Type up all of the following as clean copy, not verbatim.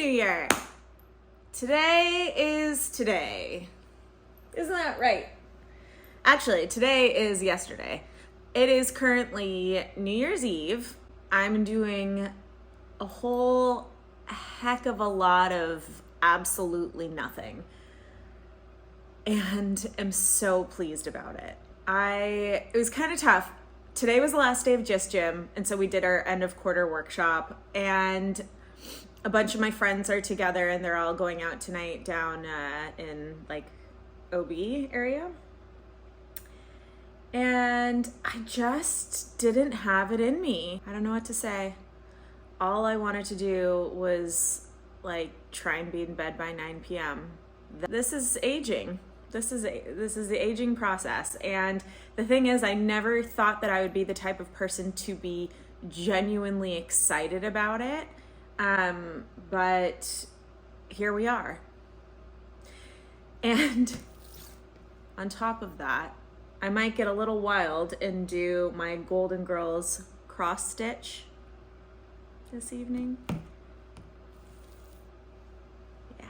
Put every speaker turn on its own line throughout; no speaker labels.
New Year. Today is today. Isn't that right? Actually, today is yesterday. It is currently New Year's Eve. I'm doing a whole heck of a lot of absolutely nothing. And am so pleased about it. It was kind of tough. Today was the last day of Just Gym, and so we did our end of quarter workshop, and a bunch of my friends are together and they're all going out tonight down in like OB area. And I just didn't have it in me. I don't know what to say. All I wanted to do was like try and be in bed by 9 p.m. This is aging. This is the aging process. And the thing is, I never thought that I would be the type of person to be genuinely excited about it. But here we are. And on top of that, I might get a little wild and do my Golden Girls cross stitch this evening. Yeah.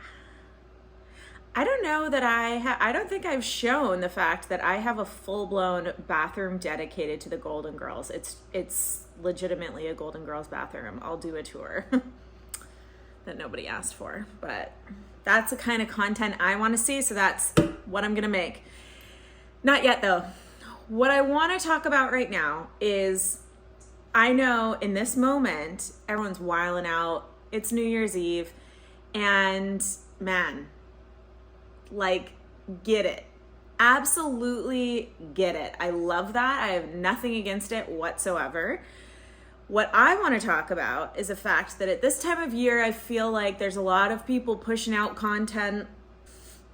I don't know that I don't think I've shown the fact that I have a full-blown bathroom dedicated to the Golden Girls. It's legitimately a Golden Girls bathroom. I'll do a tour that nobody asked for, but that's the kind of content I want to see, so that's what I'm gonna make. Not yet though. What I want to talk about right now is, I know in this moment everyone's wilding out. It's New Year's Eve, and man, like, get it. Absolutely get it. I love that. I have nothing against it whatsoever. What I want to talk about is the fact that at this time of year, I feel like there's a lot of people pushing out content.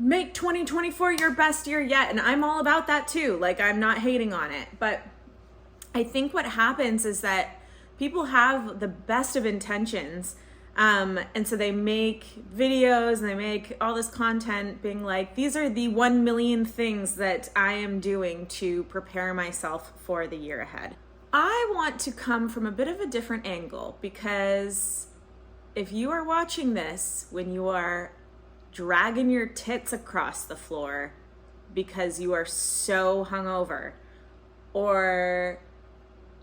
Make 2024 your best year yet. And I'm all about that too. Like, I'm not hating on it. But I think what happens is that people have the best of intentions. And so they make videos and they make all this content being like, these are the 1 million things that I am doing to prepare myself for the year ahead. I want to come from a bit of a different angle, because if you are watching this when you are dragging your tits across the floor because you are so hungover, or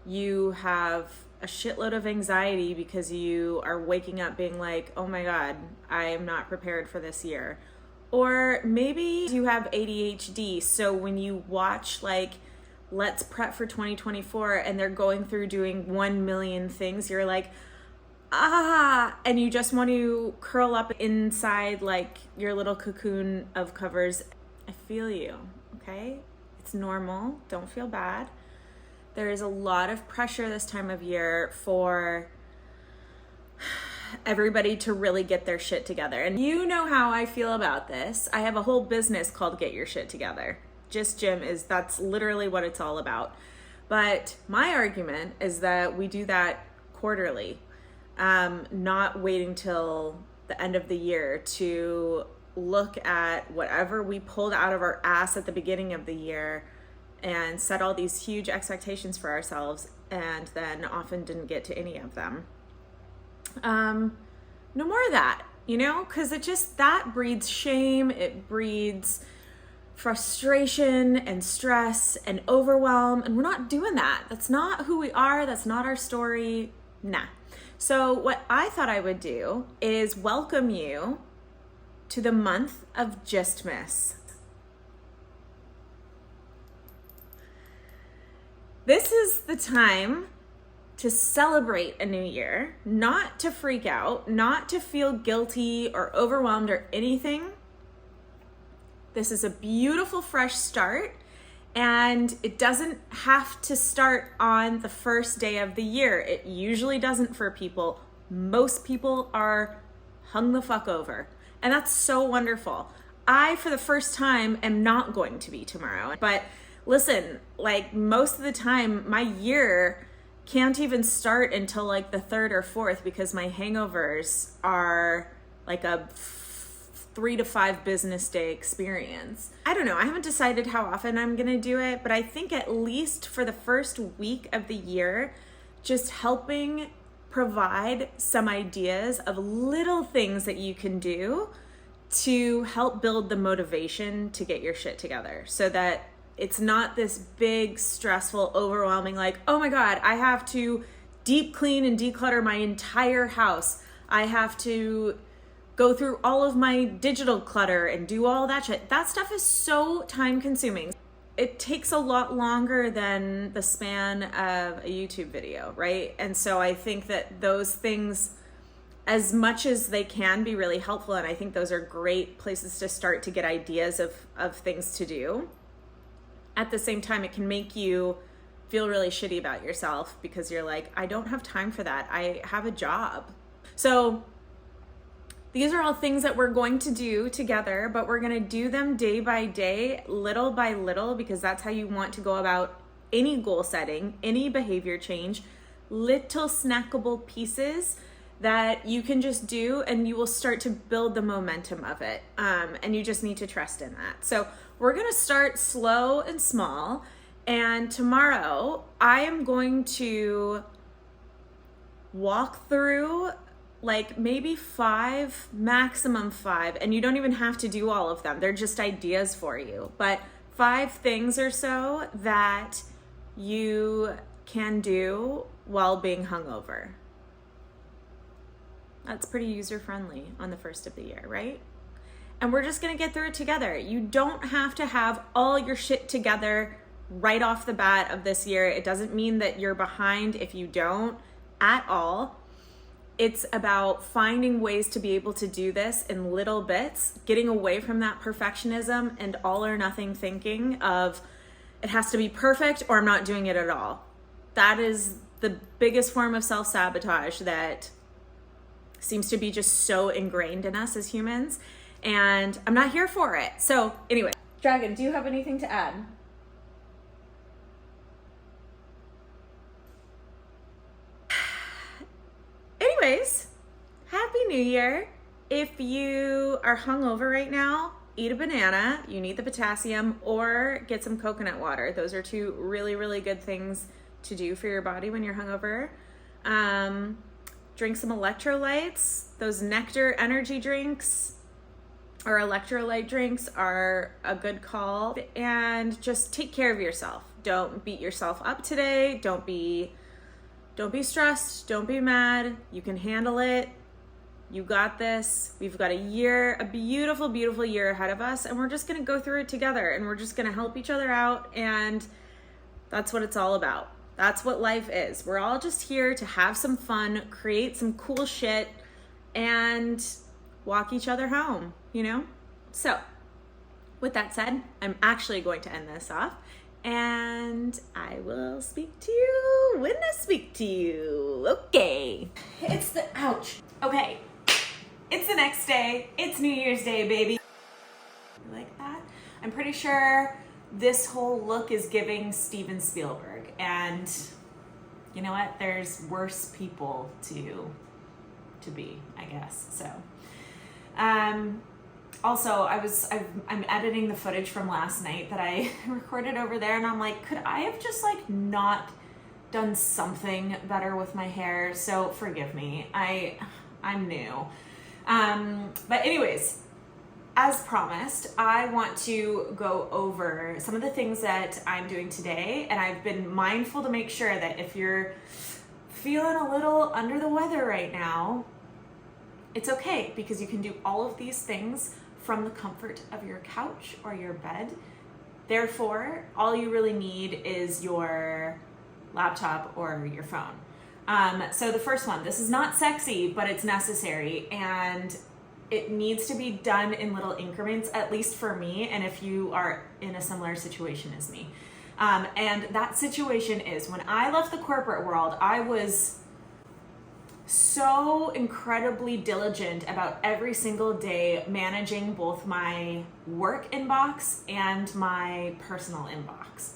you have a shitload of anxiety because you are waking up being like, oh my God, I am not prepared for this year. Or maybe you have ADHD, so when you watch like Let's Prep for 2024 and they're going through doing 1 million things, you're like, and you just want to curl up inside like your little cocoon of covers. I feel you, okay? It's normal. Don't feel bad. There is a lot of pressure this time of year for everybody to really get their shit together. And you know how I feel about this. I have a whole business called Get Your Shit Together. Just Gym that's literally what it's all about. But my argument is that we do that quarterly, not waiting till the end of the year to look at whatever we pulled out of our ass at the beginning of the year and set all these huge expectations for ourselves, and then often didn't get to any of them. No more of that, because that breeds shame. It breeds frustration and stress and overwhelm, and we're not doing that. That's not who we are. That's not our story. Nah. So what I thought I would do is welcome you to the month of Just Miss. This is the time to celebrate a new year, not to freak out, not to feel guilty or overwhelmed or anything. This is a beautiful fresh start, and it doesn't have to start on the first day of the year. It usually doesn't for people. Most people are hung the fuck over, and that's so wonderful. I, for the first time, am not going to be tomorrow. But listen, like most of the time, my year can't even start until like the 3rd or 4th, because my hangovers are like a 3 to 5 business day experience. I don't know. I haven't decided how often I'm going to do it, but I think at least for the first week of the year, just helping provide some ideas of little things that you can do to help build the motivation to get your shit together, so that it's not this big, stressful, overwhelming, like, oh my God, I have to deep clean and declutter my entire house. I have to go through all of my digital clutter and do all that shit. That stuff is so time consuming. It takes a lot longer than the span of a YouTube video, right? And so I think that those things, as much as they can be really helpful, and I think those are great places to start to get ideas of things to do. At the same time, it can make you feel really shitty about yourself because you're like, I don't have time for that. I have a job. So these are all things that we're going to do together, but we're going to do them day by day, little by little, because that's how you want to go about any goal setting, any behavior change, little snackable pieces that you can just do, and you will start to build the momentum of it. And you just need to trust in that. So we're going to start slow and small. And tomorrow I am going to walk through like maybe 5, maximum 5, and you don't even have to do all of them. They're just ideas for you, but 5 things or so that you can do while being hungover. That's pretty user-friendly on the first of the year, right? And we're just gonna get through it together. You don't have to have all your shit together right off the bat of this year. It doesn't mean that you're behind if you don't at all. It's about finding ways to be able to do this in little bits, getting away from that perfectionism and all or nothing thinking of it has to be perfect or I'm not doing it at all. That is the biggest form of self-sabotage that seems to be just so ingrained in us as humans, and I'm not here for it. So anyway, Dragon, do you have anything to add? Anyways, Happy New Year. If you are hungover right now, eat a banana. You need the potassium, or get some coconut water. Those are 2 really, really good things to do for your body when you're hungover. Drink some electrolytes. Those nectar energy drinks or electrolyte drinks are a good call. And just take care of yourself. Don't beat yourself up today. Don't be stressed. Don't be mad. You can handle it. You got this. We've got a beautiful, beautiful year ahead of us, and we're just going to go through it together, and we're just going to help each other out, and that's what it's all about. That's what life is. We're all just here to have some fun, create some cool shit, and walk each other home, you know? So, with that said, I'm actually going to end this off, and I will speak to you when I speak to you. Okay. Ouch. Okay. It's the next day. It's New Year's Day, baby. You like that? I'm pretty sure this whole look is giving Steven Spielberg, and you know what? There's worse people to be, I guess. So, also, I'm editing the footage from last night that I recorded over there, and I'm like, could I have just like not done something better with my hair? So forgive me. I'm new. But anyways, as promised, I want to go over some of the things that I'm doing today, and I've been mindful to make sure that if you're feeling a little under the weather right now, it's okay, because you can do all of these things from the comfort of your couch or your bed. Therefore, all you really need is your laptop or your phone. So the first one, this is not sexy, but it's necessary, and it needs to be done in little increments, at least for me, and if you are in a similar situation as me. And that situation is, when I left the corporate world, I was so incredibly diligent about every single day managing both my work inbox and my personal inbox.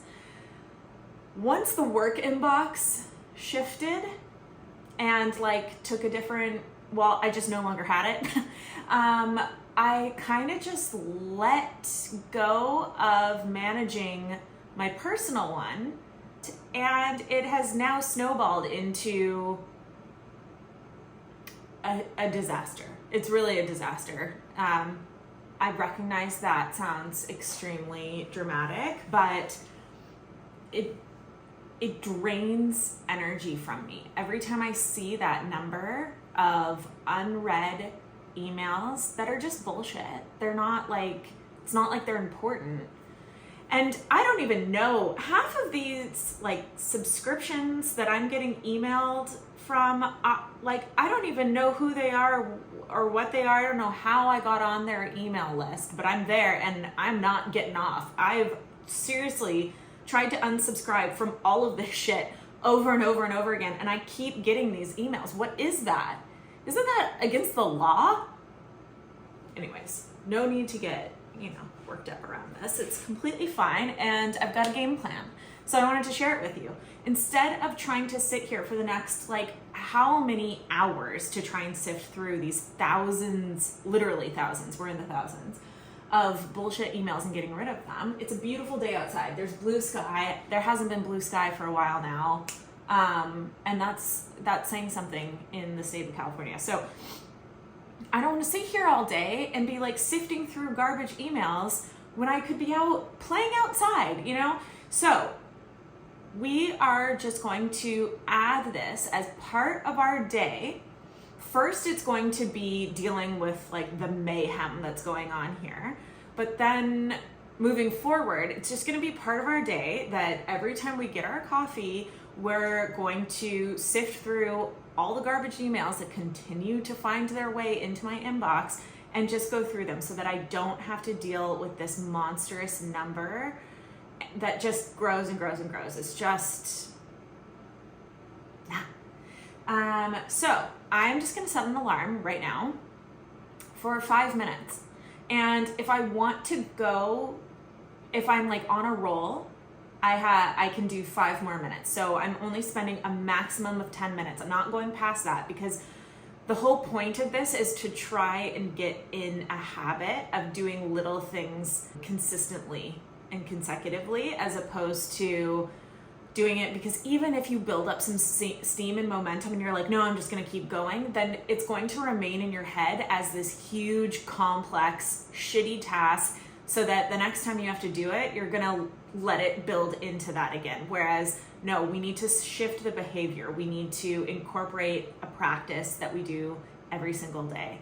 Once the work inbox shifted and like took a different, well, I just no longer had it. I kind of just let go of managing my personal one, and it has now snowballed into a disaster. It's really a disaster. I recognize that sounds extremely dramatic, but it drains energy from me. Every time I see that number of unread emails that are just bullshit, they're not like, it's not like they're important. And I don't even know, half of these like subscriptions that I'm getting emailed from, like, I don't even know who they are or what they are. I don't know how I got on their email list, but I'm there and I'm not getting off. I've seriously tried to unsubscribe from all of this shit over and over and over again, and I keep getting these emails. What is that? Isn't that against the law? Anyways, no need to get, worked up around this. It's completely fine, and I've got a game plan. So I wanted to share it with you. Instead of trying to sit here for the next, how many hours to try and sift through these thousands, literally thousands, we're in the thousands, of bullshit emails and getting rid of them. It's a beautiful day outside. There's blue sky. There hasn't been blue sky for a while now. And that's saying something in the state of California. So I don't want to sit here all day and be sifting through garbage emails when I could be out playing outside, So we are just going to add this as part of our day. First, it's going to be dealing with the mayhem that's going on here. But then moving forward, it's just going to be part of our day that every time we get our coffee, we're going to sift through all the garbage emails that continue to find their way into my inbox and just go through them so that I don't have to deal with this monstrous number that just grows and grows and grows. It's just, so I'm just gonna set an alarm right now for 5 minutes. And if I want to go, if I'm on a roll, I can do 5 more minutes. So I'm only spending a maximum of 10 minutes. I'm not going past that because the whole point of this is to try and get in a habit of doing little things consistently and consecutively, as opposed to doing it because even if you build up some steam and momentum and you're like, no, I'm just going to keep going, then it's going to remain in your head as this huge, complex, shitty task, so that the next time you have to do it, you're going to let it build into that again. Whereas, no, we need to shift the behavior. We need to incorporate a practice that we do every single day,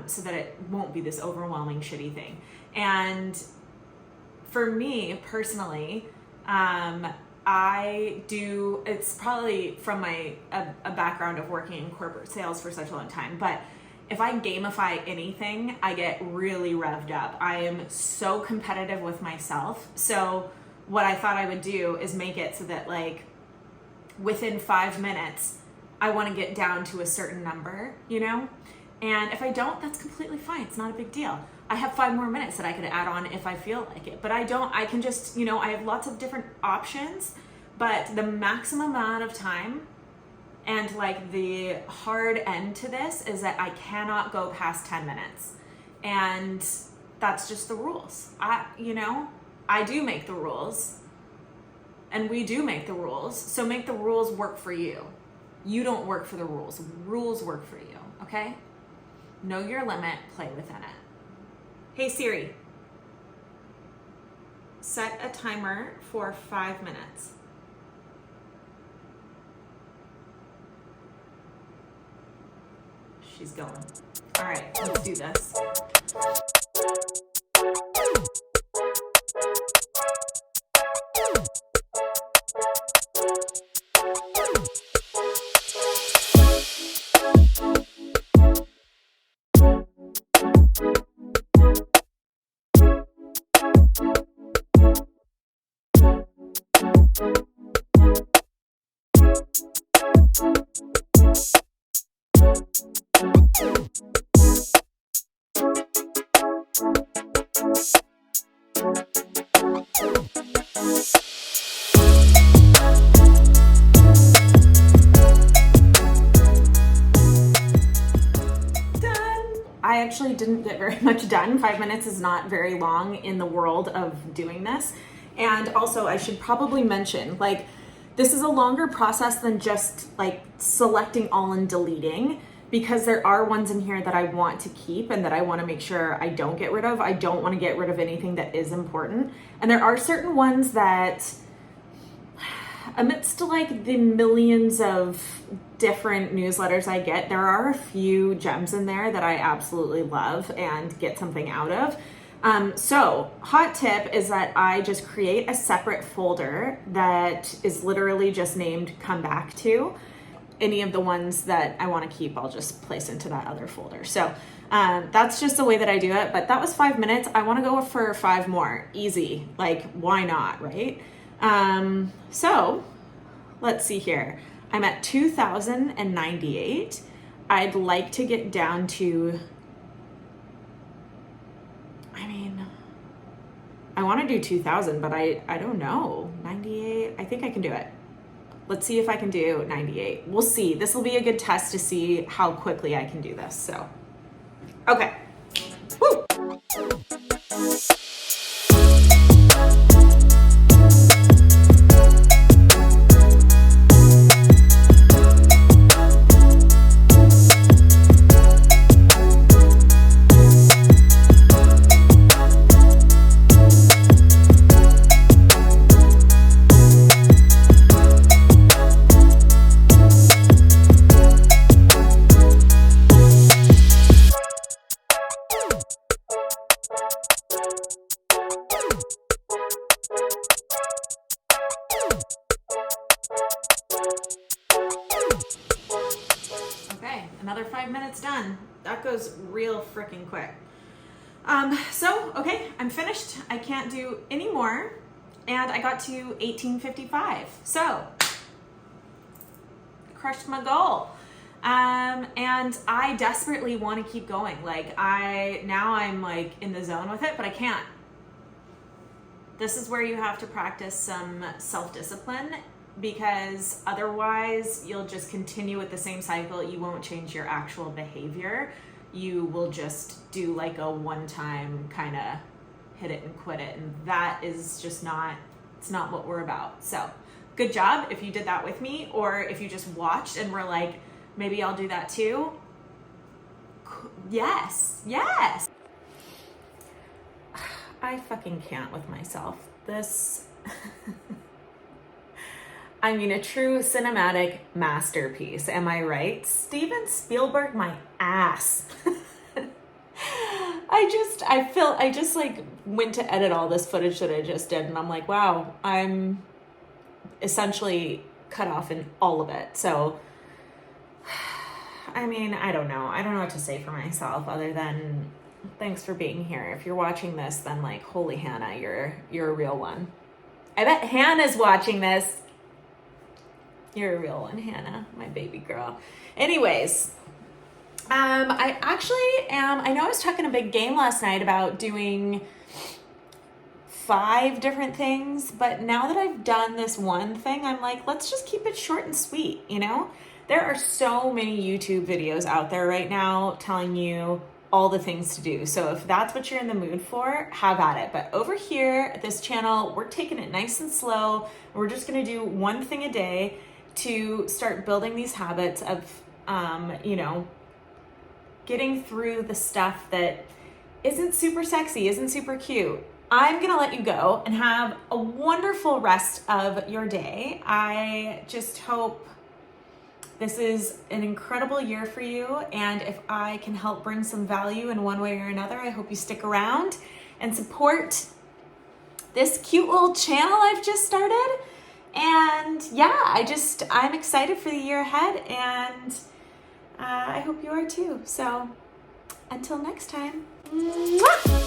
so that it won't be this overwhelming, shitty thing. And for me personally, it's probably from a background of working in corporate sales for such a long time, but if I gamify anything, I get really revved up. I am so competitive with myself. So what I thought I would do is make it so that within 5 minutes, I want to get down to a certain number, And if I don't, that's completely fine. It's not a big deal. I have 5 more minutes that I could add on if I feel like it. But I don't, I can just, I have lots of different options, but the maximum amount of time and the hard end to this is that I cannot go past 10 minutes. And that's just the rules. I do make the rules, and we do make the rules. So make the rules work for you. You don't work for the rules. Rules work for you, okay? Know your limit, play within it. Hey Siri, set a timer for 5 minutes. She's going. All right, let's do this. I actually didn't get very much done. 5 minutes is not very long in the world of doing this. And also I should probably mention, this is a longer process than just selecting all and deleting, because there are ones in here that I want to keep and that I want to make sure I don't get rid of. I don't want to get rid of anything that is important. And there are certain ones that, amidst like the millions of different newsletters I get, there are a few gems in there that I absolutely love and get something out of. So hot tip is that I just create a separate folder that is literally just named Come Back To. Any of the ones that I want to keep, I'll just place into that other folder. So that's just the way that I do it. But that was 5 minutes. I want to go for 5 more. Easy. Like, why not, right? So let's see here. I'm at 2,098. I'd like to get down to, I want to do 2,000, but I don't know. 98, I think I can do it. Let's see if I can do 98. We'll see. This will be a good test to see how quickly I can do this. So, okay. Woo! Another 5 minutes done. That goes real freaking quick. Okay, I'm finished. I can't do any more. And I got to 1855. So, crushed my goal. And I desperately want to keep going. Like now I'm like in the zone with it, but I can't. This is where you have to practice some self-discipline, because otherwise you'll just continue with the same cycle. You won't change your actual behavior. You will just do like a one-time kind of hit it and quit it. And that is just it's not what we're about. So good job if you did that with me, or if you just watched and were like, maybe I'll do that too. Yes. I fucking can't with myself. This... I mean, a true cinematic masterpiece. Am I right? Steven Spielberg, my ass. I just like went to edit all this footage that I just did, and I'm like, wow, I'm essentially cut off in all of it. So, I mean, I don't know. I don't know what to say for myself other than thanks for being here. If you're watching this, then like, holy Hannah, you're a real one. I bet Hannah's watching this. You're a real one, Hannah, my baby girl. Anyways, I actually am, I know I was talking a big game last night about doing 5 different things, but now that I've done this one thing, I'm like, let's just keep it short and sweet, you know? There are so many YouTube videos out there right now telling you all the things to do. So if that's what you're in the mood for, have at it. But over here at this channel, we're taking it nice and slow. We're just gonna do one thing a day to start building these habits of, getting through the stuff that isn't super sexy, isn't super cute. I'm gonna let you go and have a wonderful rest of your day. I just hope this is an incredible year for you. And if I can help bring some value in one way or another, I hope you stick around and support this cute little channel I've just started. And yeah, I'm excited for the year ahead, and I hope you are too. So until next time. Mwah!